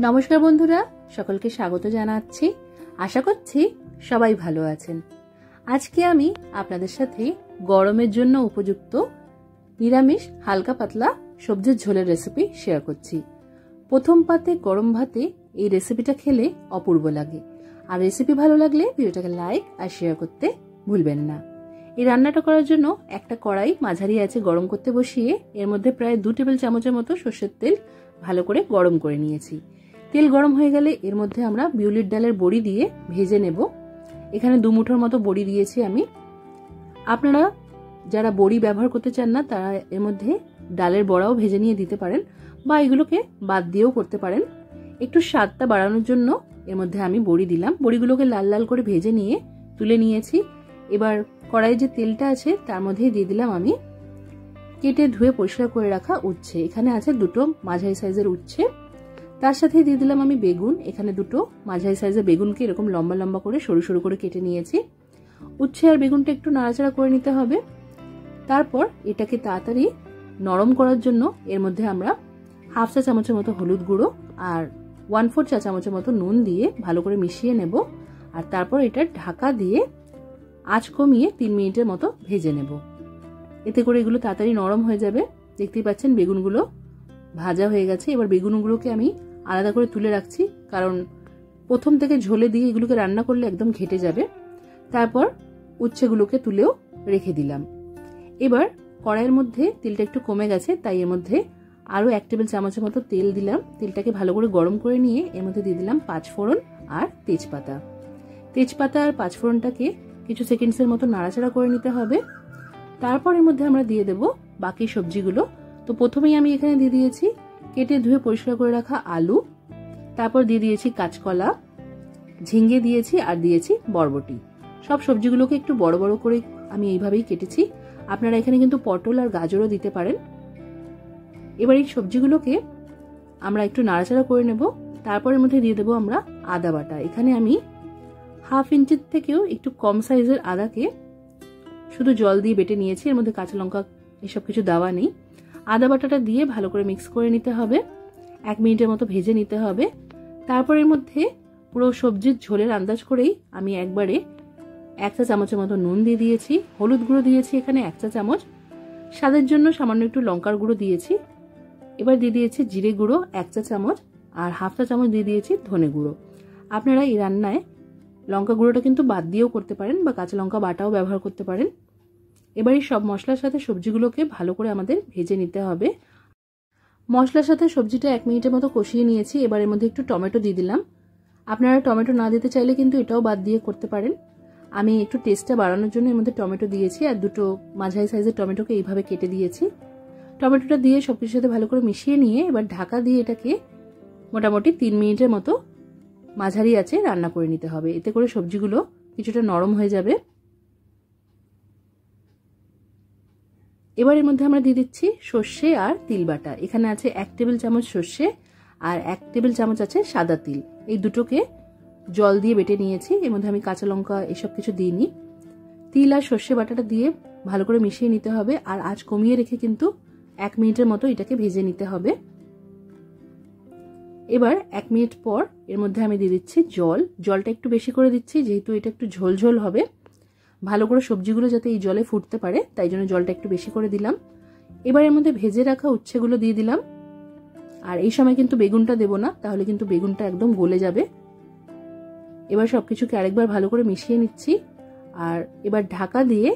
নমস্কার বন্ধুরা, সকলকে স্বাগত জানাচ্ছি। আশা করছি সবাই ভালো আছেন। আজকে আমি আপনাদের সাথে গরমের জন্য উপযুক্ত নিরামিষ হালকা পাতলা সবজির ঝোলের রেসিপি শেয়ার করছি। প্রথম পাতে গরম ভাতে এই রেসিপিটা খেলে অপূর্ব লাগে। আর রেসিপি ভালো লাগলে ভিডিওটাকে লাইক আর শেয়ার করতে ভুলবেন না। এই রান্নাটা করার জন্য একটা কড়াই মাঝারি আছে গরম করতে বসিয়ে এর মধ্যে প্রায় 2 টেবিল চামচের মতো সর্ষের তেল ভালো করে গরম করে নিয়েছি। তেল গরম হয়ে গেলে এর মধ্যে আমরা বিউলির ডালের বড়ি দিয়ে ভেজে নেব। এখানে 2 মুঠোর মতো বড়ি দিয়েছি আমি। আপনারা যারা বড়ি ব্যবহার করতে চান না তারা এর মধ্যে ডালের বড়াও ভেজে নিয়ে দিতে পারেন বা এগুলোকে বাদ দিয়েও করতে পারেন। একটু স্বাদটা বাড়ানোর জন্য এর মধ্যে আমি বড়ি দিলাম। বড়িগুলোকে লাল লাল করে ভেজে নিয়ে তুলে নিয়েছি। এবার কড়াইয়ে যে তেলটা আছে তার মধ্যে দিয়ে দিলাম আমি কেটে ধুয়ে পরিষ্কার করে রাখা উচ্ছে। এখানে আছে 2টো মাঝারি সাইজের উচ্ছে। তার সাথে দিয়ে দিলাম আমি বেগুন। এখানে 2টো মাঝারি সাইজের বেগুনকে এরকম লম্বা লম্বা করে সরু সরু করে কেটে নিয়েছি। উচ্ছে আর বেগুনটা একটু নাড়াচাড়া করে নিতে হবে। তারপর এটাকে তাড়াতাড়ি নরম করার জন্য এর মধ্যে আমরা 1/2 চা চামচের মতো হলুদ গুঁড়ো আর 1/4 চা চামচের মতো নুন দিয়ে ভালো করে মিশিয়ে নেব। আর তারপর এটা ঢাকা দিয়ে আঁচ কমিয়ে 3 মিনিটের মতো ভেজে নেব। এতে করে এগুলো তাড়াতাড়ি নরম হয়ে যাবে। দেখতেই পাচ্ছেন বেগুনগুলো ভাজা হয়ে গেছে। এবার বেগুনগুলোকে আমি আলাদা করে তুলে রাখছি, কারণ প্রথম থেকে ঝোলে দিয়ে এগুলোকে রান্না করলে একদম ঘেটে যাবে। তারপর উচ্ছেগুলোকে তুলেও রেখে দিলাম। এবার কড়াইয়ের মধ্যে তেলটা একটু কমে গেছে, তাই এর মধ্যে আরো 1 টেবিল চামচের মতো তেল দিলাম। তেলটাকে ভালো করে গরম করে নিয়ে এর মধ্যে দিয়ে দিলাম 5 ফোড়ন আর তেজপাতা। তেজপাতা আর 5 ফোড়নটাকে কিছু সেকেন্ডসের মতো নাড়াচাড়া করে নিতে হবে। তারপর এর মধ্যে আমরা দিয়ে দেব বাকি সবজিগুলো। তো প্রথমেই আমি এখানে দিয়ে দিয়েছি কেটে ধুয়ে পরিষ্কার করে রাখা আলু, তারপর দিয়ে দিয়েছি কাঁচকলা, ঝিঙ্গে দিয়েছি আর দিয়েছি বরবটি। সব সবজিগুলোকে একটু বড় বড় করে আমি এইভাবেই কেটেছি। আপনারা এখানে কিন্তু পটল আর গাজরও দিতে পারেন। এবার এই সবজিগুলোকে আমরা একটু নাড়াচাড়া করে নেব। তারপর এর মধ্যে দিয়ে দেবো আমরা আদা বাটা। এখানে আমি 1/2 ইঞ্চির থেকেও একটু কম সাইজের আদাকে শুধু জল দিয়ে বেটে নিয়েছি। এর মধ্যে কাঁচা লঙ্কা এসব কিছু দেওয়া নেই। আদা বাটাটা দিয়ে ভালো করে মিক্স করে নিতে হবে। 1 মিনিটের মতো ভেজে নিতে হবে। তারপর এর মধ্যে পুরো সবজির ঝোলের আন্দাজ করেই আমি একবারে 1 চা চামচের মতো নুন দিয়ে দিয়েছি। হলুদ গুঁড়ো দিয়েছি এখানে 1 চা চামচ। স্বাদের জন্য সামান্য একটু লঙ্কার গুঁড়ো দিয়েছি। এবার দিয়ে দিয়েছি জিরে গুঁড়ো 1 চা চামচ আর 1/2 চা চামচ দিয়ে দিয়েছি ধনে গুঁড়ো। আপনারা এই রান্নায় লঙ্কা গুঁড়োটা কিন্তু বাদ দিয়েও করতে পারেন বা কাঁচা লঙ্কা বাটাও ব্যবহার করতে পারেন। এবার এই সব মশলার সাথে সবজিগুলোকে ভালো করে আমাদের ভেজে নিতে হবে। মশলার সাথে সবজিটা 1 মিনিটের মতো কষিয়ে নিয়েছি। এবার এর মধ্যে একটু টমেটো দিয়ে দিলাম। আপনারা টমেটো না দিতে চাইলে কিন্তু এটাও বাদ দিয়ে করতে পারেন। আমি একটু টেস্টটা বাড়ানোর জন্য এর মধ্যে টমেটো দিয়েছি আর 2টো মাঝারি সাইজের টমেটোকে এইভাবে কেটে দিয়েছি। টমেটোটা দিয়ে সবকিছুর সাথে ভালো করে মিশিয়ে নিয়ে এবার ঢাকা দিয়ে এটাকে মোটামুটি 3 মিনিটের মতো মাঝারি আঁচে রান্না করে নিতে হবে। এতে করে সবজিগুলো কিছুটা নরম হয়ে যাবে। এবার এর মধ্যে আমরা দিয়ে দিচ্ছি সর্ষে আর তিল বাটা। এখানে আছে 1 টেবিল চামচ সর্ষে আর 1 টেবিল চামচ আছে সাদা তিল। এই দুটোকে জল দিয়ে বেটে নিয়েছি। এর মধ্যে আমি কাঁচা লঙ্কা এসব কিছু দিইনি। তিল আর সর্ষে বাটাটা দিয়ে ভালো করে মিশিয়ে নিতে হবে আর আঁচ কমিয়ে রেখে কিন্তু 1 মিনিটের মতো এটাকে ভেজে নিতে হবে। এবার 1 মিনিট পর এর মধ্যে আমি দিয়ে দিচ্ছি জল। জলটা একটু বেশি করে দিচ্ছি যেহেতু এটা একটু ঝোল ঝোল হবে। ভালো করে সবজিগুলো যাতে এই জলে ফুটতে পারে তাই জন্য জলটা একটু বেশি করে দিলাম। এবার এর মধ্যে ভেজে রাখা উচ্ছেগুলো দিয়ে দিলাম। আর এই সময় কিন্তু বেগুনটা দেব না, তাহলে কিন্তু বেগুনটা একদম গলে যাবে। এবার সবকিছুকে আরেকবার ভালো করে মিশিয়ে নিচ্ছি। আর এবার ঢাকা দিয়ে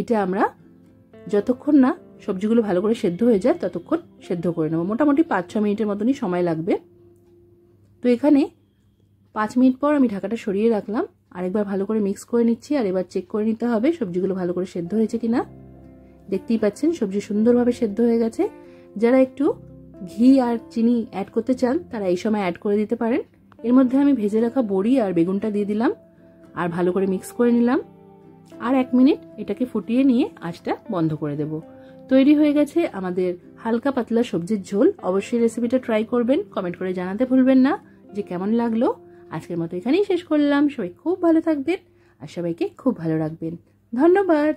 এটা আমরা যতক্ষণ না সবজিগুলো ভালো করে সেদ্ধ হয়ে যায় ততক্ষণ সেদ্ধ করে নেব। মোটামুটি 5-6 মিনিটের মতনই সময় লাগবে। তো এখানে 5 মিনিট পর আমি ঢাকাটা সরিয়ে রাখলাম। আরেকবার ভালো করে মিক্স করে নিচ্ছি আর এবার চেক করে নিতে হবে সবজিগুলো ভালো করে সেদ্ধ হয়েছে কিনা। দেখতেই পাচ্ছেন সবজি সুন্দরভাবে সেদ্ধ হয়ে গেছে। যারা একটু ঘি আর চিনি অ্যাড করতে চান তারা এই সময় অ্যাড করে দিতে পারেন। এর মধ্যে আমি ভেজে রাখা বড়ি আর বেগুনটা দিয়ে দিলাম আর ভালো করে মিক্স করে নিলাম। আর 1 মিনিট এটাকে ফুটিয়ে নিয়ে আঁচটা বন্ধ করে দেব। তৈরি হয়ে গেছে আমাদের হালকা পাতলা সবজির ঝোল। অবশ্যই রেসিপিটা ট্রাই করবেন, কমেন্ট করে জানাতে ভুলবেন না যে কেমন লাগলো। আজকের মতো এখানেই শেষ করলাম। সবাই খুব ভালো থাকবেন আর সবাইকে খুব ভালো রাখবেন। ধন্যবাদ।